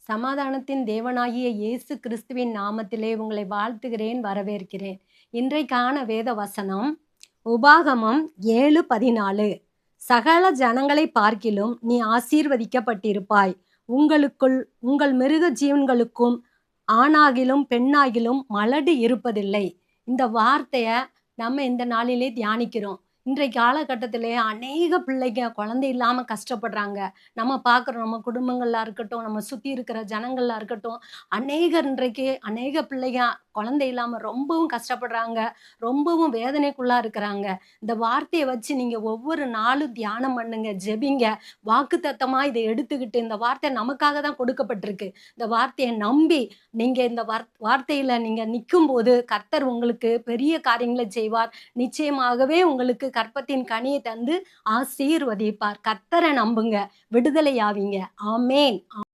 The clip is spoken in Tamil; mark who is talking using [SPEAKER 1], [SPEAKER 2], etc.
[SPEAKER 1] சமாதானத்தின் தேவனாகிய இயேசு கிறிஸ்துவின் நாமத்திலே உங்களை வாழ்த்துகிறேன், வரவேற்கிறேன். இன்றைக்கான வேத வசனம் உபாகமம் 7:14. சகல ஜனங்களை பார்க்கிலும் நீ ஆசீர்வதிக்கப்பட்டிருப்பாய். உங்களுக்குள் உங்கள் மிருக ஜீவன்களுக்கும் ஆணாகிலும் பெண்ணாகிலும் மலடு இருப்பதில்லை. இந்த வார்த்தைய நம்ம இந்த நாளிலே தியானிக்கிறோம். இன்றைய காலகட்டத்திலே அநேக பிள்ளைங்க குழந்தை இல்லாம கஷ்டப்படுறாங்க. நம்ம பார்க்குறோம், நம்ம குடும்பங்களா இருக்கட்டும், நம்ம சுத்தி இருக்கிற ஜனங்களா இருக்கட்டும், அநேகர் இன்றைக்கு அநேக பிள்ளைங்க குழந்தை இல்லாம ரொம்பவும் கஷ்டப்படுறாங்க. ரொம்பவும் வேதனைக்குள்ளா இருக்கிறாங்க. இந்த வார்த்தைய வச்சு நீங்க ஒவ்வொரு நாளும் தியானம் பண்ணுங்க, ஜெபிங்க. வாக்குத்தத்தமா இத எடுத்துக்கிட்டு இந்த வார்த்தை நமக்காக தான் கொடுக்கப்பட்டிருக்கு. இந்த வார்த்தைய நம்பி நீங்க இந்த வார்த்தையில நீங்க நிக்கும்போது கர்த்தர் உங்களுக்கு பெரிய காரியங்களை செய்வார். நிச்சயமாகவே உங்களுக்கு கற்பத்தின் கனியை தந்து ஆசீர்வதிப்பார். கர்த்தரை நம்புங்க, விடுதலையாவீங்க. ஆமென்.